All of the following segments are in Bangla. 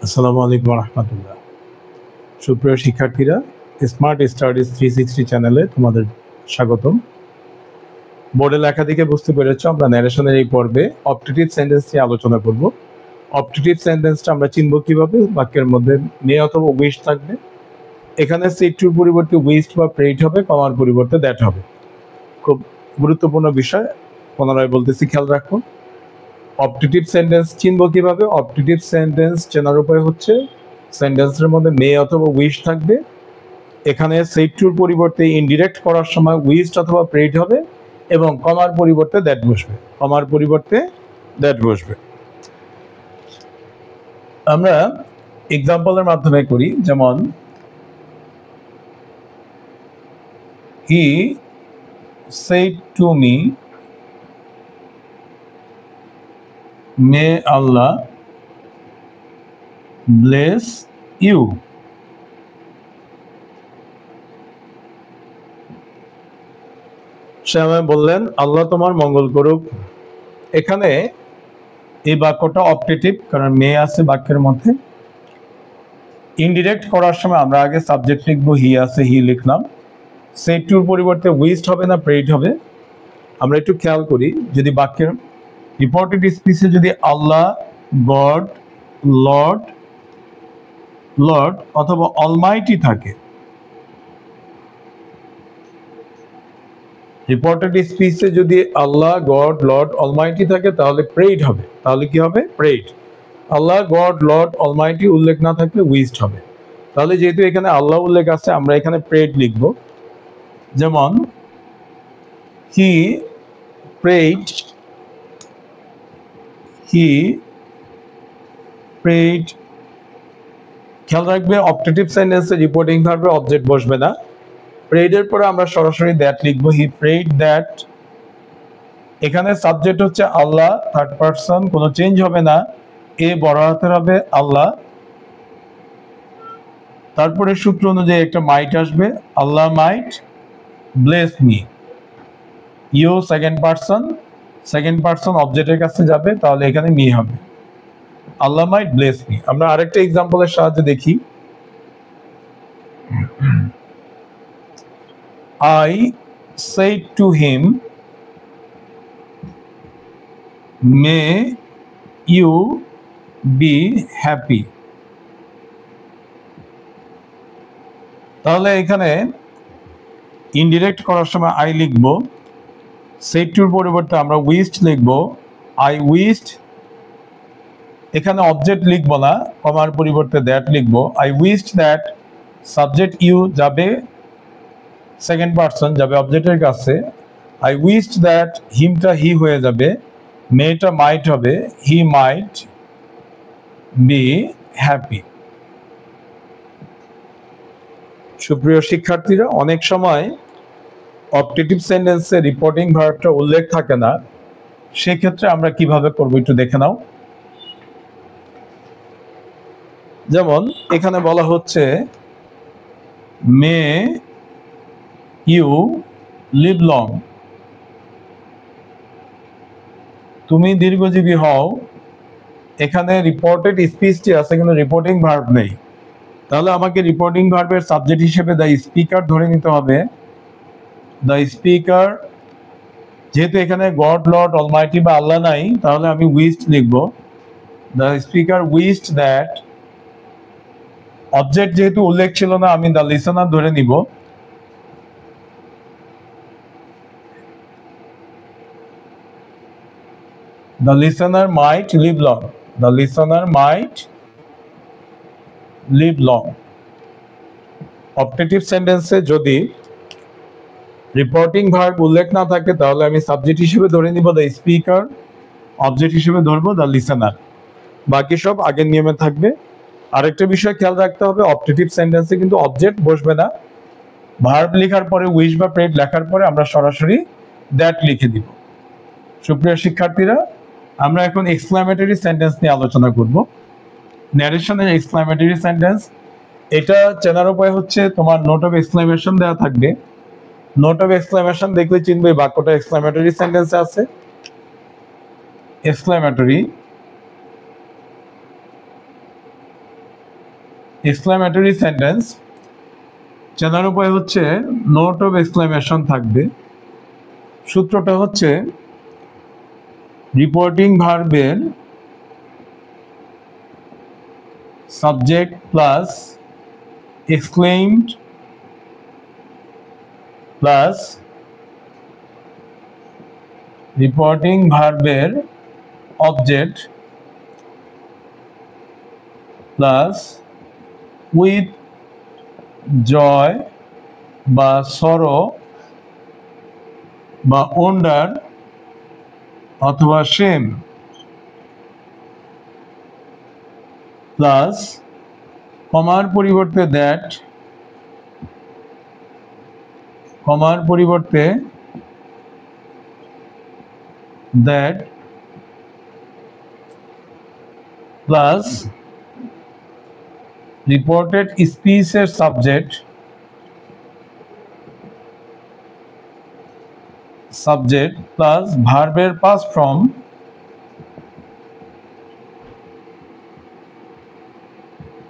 আসসালামু আলাইকুম রহমতুল্লাহ। সুপ্রিয় শিক্ষার্থীরা, স্মার্ট স্টাডিজ 360 চ্যানেলে তোমাদের স্বাগতম। বোর্ডে লেখা দেখে বুঝতে পেরেছ আমরা ন্যারেশনের এই পর্বে অপটেটিভ সেন্টেন্স নিয়ে আলোচনা করব। অপটেটিভ সেন্টেন্সটা আমরা চিনব কিভাবে? বাক্যের মধ্যে মে অথবা উইশ থাকবে, এখানে সেট টুর পরিবর্তে উইশড বা প্রেইড হবে, কমার পরিবর্তে দ্যাট হবে। খুব গুরুত্বপূর্ণ বিষয়, পুনরায় বলতেছি, খেয়াল রাখো। অপটেটিভ সেন্টেন্স চিনব কিভাবে? অপটেটিভ সেন্টেন্স চেনার উপায় হচ্ছে সেন্টেন্সের মধ্যে মে অথবা উইশ থাকবে, এখানে সেট টুর পরিবর্তে ইনডিরেক্ট করার সময় উইশড অথবা প্রেইড হবে এবং কমার পরিবর্তে দ্যাট বসবে, কমার পরিবর্তে দ্যাট বসবে। আমরা এক্সাম্পলের মাধ্যমে করি, যেমন হি said to me, may Allah bless you. সে আমায় বললেন আল্লাহ তোমার মঙ্গল করুক। এখানে এই বাক্যটা অপটেটিভ, কারণ মে আছে বাক্যের মধ্যে। ইনডিরেক্ট করার সময় আমরা আগে সাবজেক্ট লিখবো, হি আছে, হি লিখলাম। সেট টুর পরিবর্তে উইশড হবে না প্রেইড হবে? আমরা একটু খেয়াল করি, যদি বাক্যের রিপোর্টেড স্পিচে যদি আল্লাহ, গড, লর্ড, লর্ড অথবা অলমাইটি থাকে, রিপোর্টেড স্পিচে যদি আল্লাহ, গড, লর্ড, অলমাইটি থাকে তাহলে প্রেইড হবে। তাহলে কি হবে? প্রেইড। আল্লাহ, গড, লর্ড, অলমাইটি উল্লেখ না থাকলে উইশড হবে। তাহলে যেহেতু এখানে আল্লাহ উল্লেখ আছে, আমরা এখানে প্রেইড লিখব। যেমন হি প্রেইড, হি প্রেইড। খেয়াল রাখবে অপটেটিভ সেন্টেন্সে রিপোর্টিং ভার্বে অবজেক্ট বসবে না। প্রেইডের পরে আমরা সরাসরি দ্যাট লিখব, হি প্রেইড দ্যাট। এখানে সাবজেক্ট হচ্ছে আল্লাহ, থার্ড পারসন, কোনো চেঞ্জ হবে না, এ বড় হাতের হবে আল্লাহ। তারপরে সূত্র অনুযায়ী একটা মাইট আসবে, Allah might bless me. You second person অবজেক্টের কাছে যাবে, তাহলে এখানে মি হবে, আল্লাহ মাইট ব্লেস মি। আমরা আরেকটা এক্সাম্পলের সাহায্যে দেখি। I said to him, may you be happy. তাহলে এখানে ইনডিরেক্ট করার সময় আই লিখব, সেড টুর পরিবর্তে আমরা উইশড লিখব, আই উইশড। এখানে অবজেক্ট লিখব না, কমার পরিবর্তে দ্যাট লিখব, I wished that. Subject you যাবে, সেকেন্ড পারসন যাবে অবজেক্টের কাছে, আই উইশড দ্যাট। হিমটা হি হয়ে যাবে, মেয়েটা মাইট হবে, হি মাইট বি হ্যাপি। সুপ্রিয় শিক্ষার্থীরা, অনেক সময় অপটেটিভ সেন্টেন্সে রিপোর্টিং ভার্বটা উল্লেখ থাকে না, সেক্ষেত্রে আমরা কিভাবে করব একটু দেখে নাও। যেমন এখানে বলা হচ্ছে মে ইউ লিভ লং, তুমি দীর্ঘজীবী হও। এখানে রিপোর্টেড স্পিচটি আছে কিন্তু রিপোর্টিং ভার্ব নেই, তাহলে আমাকে রিপোর্টিং ভার্বের সাবজেক্ট হিসেবে দ্য স্পিকার ধরে নিতে হবে। দ্য স্পিকার, যেহেতু এখানে গড, লর্ড, অলমাইটি বা আল্লাহ নাই, তাহলে আমি উইশড লিখব, the speaker wished that. Object যেহেতু উল্লেখ ছিল না, আমি দ্য লিসনার ধরে নিব। The listener might live long. The listener might live long. Optative সেন্টেন্সে যদি রিপোর্টিং ভার্ব উল্লেখ না থাকে, তাহলে আমি সাবজেক্ট হিসেবে ধরে নিব দ্য স্পিকার, অবজেক্ট হিসেবে ধরবো দ্য লিসেনার। বাকি সব আগের নিয়মে থাকবে। আরেকটা বিষয় খেয়াল রাখতে হবে, অপটেটিভ সেন্টেন্সে কিন্তু অবজেক্ট বসবে না। ভার্ব লেখার পরে, উইশ বা প্রেড লেখার পরে আমরা সরাসরি দ্যাট লিখে দিব। সুপ্রিয় শিক্ষার্থীরা, আমরা এখন এক্সক্লামেটরি সেন্টেন্স নিয়ে আলোচনা করব। ন্যারেশনের এক্সক্লামেটরি সেন্টেন্স, এটা চেনার উপায় হচ্ছে তোমার নোট অফ এক্সক্লামেশন দেওয়া থাকবে। নোট অফ এক্সক্লামেশন দেখলে চিনবে বাক্যটা এক্সক্লামেটরি সেন্টেন্সে আছে। এক্সক্লামেটরি এক্সক্লামেটরি সেন্টেন্স চেনার উপায় হচ্ছে নোট অফ এক্সক্লামেশন থাকবে। সূত্রটা হচ্ছে রিপোর্টিং ভার্বের subject plus exclaimed plus reporting ভার্বের অবজেক্ট প্লাস উইথ জয় বা সরো বা ওন্ডার অথবা শেম প্লাস কমার পরিবর্তে দ্যাট, কমার পরিবর্তে দ্যাট প্লাস রিপোর্টেড স্পিচের সাবজেক্ট প্লাস ভার্বের পাস্ট ফর্ম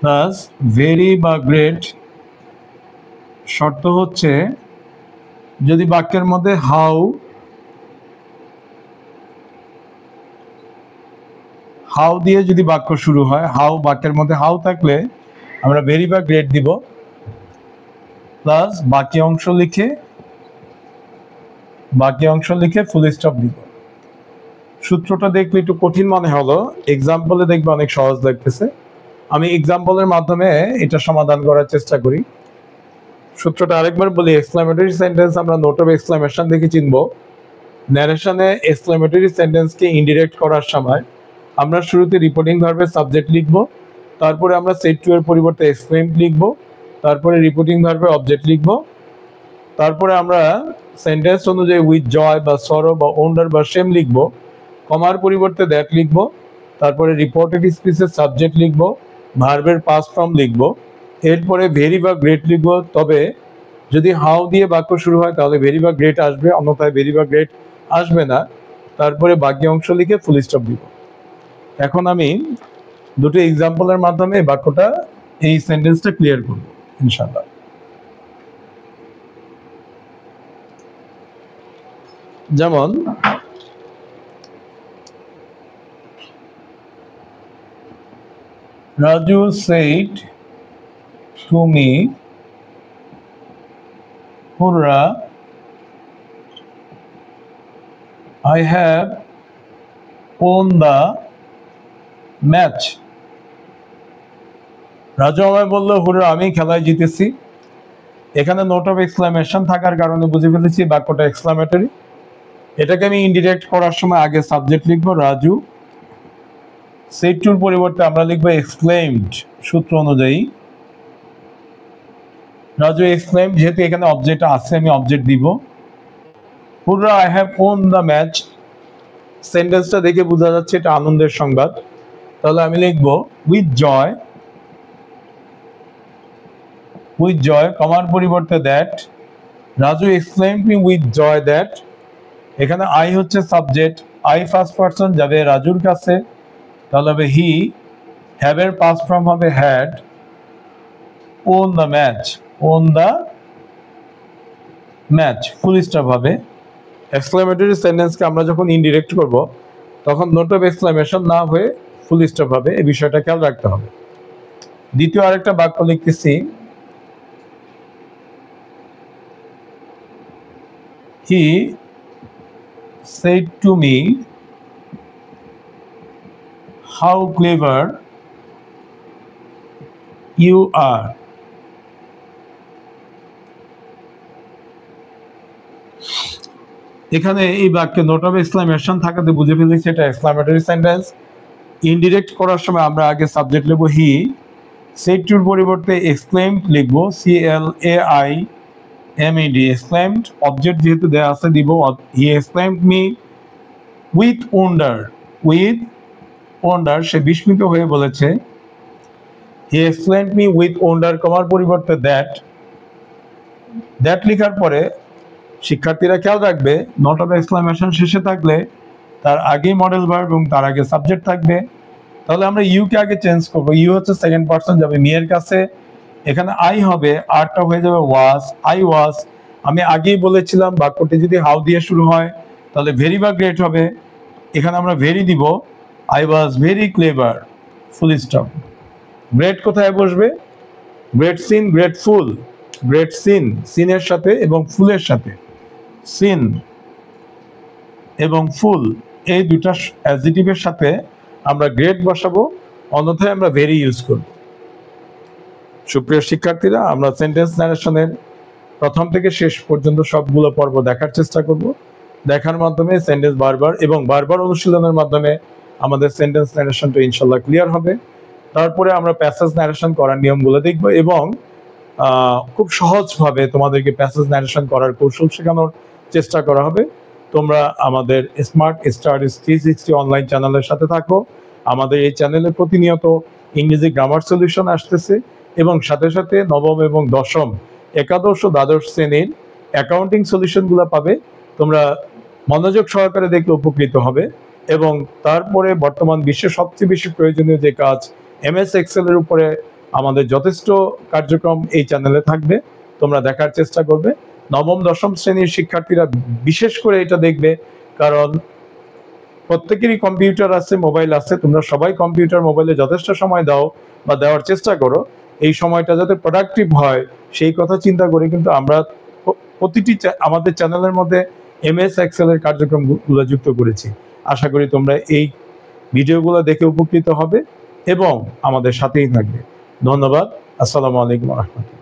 প্লাস ভেরি বা গ্রেট। শর্ত হচ্ছে যদি বাক্যের মধ্যে হাউ দিয়ে যদি বাক্য শুরু হয়, বাক্যের মধ্যে হাউ থাকলে আমরা ভেরি বা গ্রেট দিব, প্লাস বাকি অংশ লিখে ফুল স্টপ দিব। সূত্রটা দেখলে একটু কঠিন মনে হলো, এক্সাম্পলে দেখবে অনেক সহজ লাগতেছে। আমি এক্সাম্পলের মাধ্যমে এটা সমাধান করার চেষ্টা করি। সূত্রটা আরেকবার বলি, এক্সক্লামেটরি সেন্টেন্স আমরা নোট অফ এক্সক্লামেশন দেখে চিনব। ন্যারেশনে এক্সক্লামেটরি সেন্টেন্সকে ইনডিরেক্ট করার সময় আমরা শুরুতে রিপোর্টিং ভার্বের সাবজেক্ট লিখব, তারপরে আমরা সেট টু এর পরিবর্তে এক্সক্লেইমড লিখব, তারপরে রিপোর্টিং ভার্বের অবজেক্ট লিখব, তারপরে আমরা সেন্টেন্স অনুযায়ী উইথ জয় বা সরো বা ওন্ডার বা শেম লিখব, কমার পরিবর্তে দ্যাট লিখব, তারপরে রিপোর্টেড স্পিচের সাবজেক্ট লিখব, ভার্বের পাস্ট ফর্ম লিখব, এরপরে ভেরি বা গ্রেট লিখব। তবে যদি হাউ দিয়ে বাক্য শুরু হয় তাহলে ভেরি বা গ্রেট আসবে, অন্যথায় ভেরি বা গ্রেট আসবে না। তারপরে বাকি অংশ লিখে ফুল স্টপ দিব। এখন আমি দুটো এক্সাম্পলের মাধ্যমে বাক্যটা, এই সেন্টেন্সটা ক্লিয়ার করব ইনশাআল্লাহ। যেমন Raju said to me, Hurrah, I have won the match. Raju আমায় বললো, হুররা, আমি খেলায় জিতেছি। এখানে নোট অফ এক্সক্লামেশন থাকার কারণে বুঝে ফেলেছি বাক্যটা এক্সক্লামেটরি। এটাকে আমি ইনডিরেক্ট করার সময় আগে সাবজেক্ট লিখবো রাজু, সেট টুর পরিবর্তে আমরা লিখবো এক্সক্লেইমড। সূত্র অনুযায়ী রাজু এক্সক্লেইমড, যেহেতু এখানে অবজেক্ট আছে আমি অবজেক্ট দিব। হুররা, I have won the match. সেন্টেন্সটা দেখে বোঝা যাচ্ছে এটা আনন্দের সংবাদ, তাহলে আমি লিখবো উইথ জয়, কমার পরিবর্তে that. Raju exclaimed me with joy that. এখানে আই হচ্ছে সাবজেক্ট, আই ফার্স্ট পারসন যাবে রাজুর কাছে, তাহলে হবে হি। হ্যাভ এর পাস্ট ফর্ম হবে had. Won the match, full stop হবে। এক্সক্লামেটরি সেন্টেন্সকে আমরা যখন ইনডিরেক্ট করব তখন নোট অফ এক্সক্লামেশন না হয়ে ফুল স্টপ হবে, এই বিষয়টা খেয়াল রাখতে হবে। দ্বিতীয় আরেকটা বাক্য লিখতেছি, হি said to me, how clever you are. এখানে এই বাক্যে নোট অফ এক্সক্লামেশন থাকাতে বুঝে ফেলেছি এটা এক্সক্লামেটরি সেন্টেন্স। ইনডিরেক্ট করার সময় আমরা আগে সাবজেক্ট লিখবো হি, সেট টুর পরিবর্তে এক্সক্লেইমড লিখবো CLAIMED, এক্সক্লেইমড। অবজেক্ট যেহেতু দেয়া আছে দিব হি এক্সক্লেইমড মি উইথ ওন্ডার। সে বিস্মিত হয়ে বলেছে, হি এক্সক্লেইমড মি উইথ ওন্ডার, কমার পরিবর্তে দ্যাট। লেখার পরে শিক্ষার্থীরা খেয়াল রাখবে নোট অফ এক্সক্লামেশন শেষে থাকলে তার আগেই মডেল ভার্ব এবং তার আগে সাবজেক্ট থাকবে, তাহলে আমরা ইউ কে আগে চেঞ্জ করবো, ইউ হচ্ছে সেকেন্ড পারসন যাবে মি এর কাছে, এখানে আই হবে, আরটা হয়ে যাবে ওয়াজ, আই ওয়াজ। আমি আগেই বলেছিলাম বাক্যটি যদি হাউ দিয়ে শুরু হয় তাহলে ভেরি বা গ্রেট হবে, এখানে আমরা ভেরি দিব, I was very clever, full stop. Great কোথায় বসবে? Great sin, grateful, great sin, সিনের সাথে এবং ফুলের সাথে, সিন এবং ফুল এই দুটা অ্যাডজেক্টিভের সাথে আমরা গ্রেট বসাবো, অন্যথায় আমরা ভেরি ইউজ করব। সুপ্রিয় শিক্ষার্থীরা, আমরা সেন্টেন্স ন্যারেশনের প্রথম থেকে শেষ পর্যন্ত সবগুলো পর্ব দেখার চেষ্টা করব। দেখার মাধ্যমে সেন্টেন্স বারবার এবং বারবার অনুশীলনের মাধ্যমে আমাদের সেন্টেন্স ন্যারেশনটা ইনশাল্লাহ ক্লিয়ার হবে। তারপরে আমরা প্যাসেজ ন্যারেশন করার নিয়মগুলো দেখব এবং খুব সহজভাবে তোমাদেরকে প্যাসেজ ন্যারেশন করার কৌশল শেখানোর চেষ্টা করা হবে। তোমরা আমাদের স্মার্ট স্টাডিজ 360 অনলাইন চ্যানেলের সাথে থাকো। আমাদের এই চ্যানেলে প্রতিনিয়ত ইংরেজি গ্রামার সলিউশন আসতেছে এবং সাথে সাথে নবম এবং দশম, একাদশ ও দ্বাদশ শ্রেণীর অ্যাকাউন্টিং সলিউশনগুলো পাবে। তোমরা মনোযোগ সহকারে দেখলে উপকৃত হবে। এবং তারপরে বর্তমান বিশ্বের সবচেয়ে বেশি প্রয়োজনীয় যে কাজ এমএস এক্সেলের উপরে আমাদের যথেষ্ট কার্যক্রম এই চ্যানেলে থাকবে, তোমরা দেখার চেষ্টা করবে। নবম দশম শ্রেণীর শিক্ষার্থীরা বিশেষ করে এটা দেখবে, কারণ প্রত্যেকেরই কম্পিউটার আছে, মোবাইল আছে, তোমরা সবাই কম্পিউটার মোবাইলে যথেষ্ট সময় দাও বা দেওয়ার চেষ্টা করো। এই সময়টা যাতে প্রোডাক্টিভ হয় সেই কথা চিন্তা করে কিন্তু আমরা প্রতিটি আমাদের চ্যানেলের মধ্যে এমএস এক্সেলের কার্যক্রমগুলো যুক্ত করেছি। আশা করি তোমরা এই ভিডিওগুলো দেখে উপকৃত হবে এবং আমাদের সাথেই থাকবে। ধন্যবাদ। আসসালামু আলাইকুম ওয়া রাহমাতুল্লাহ।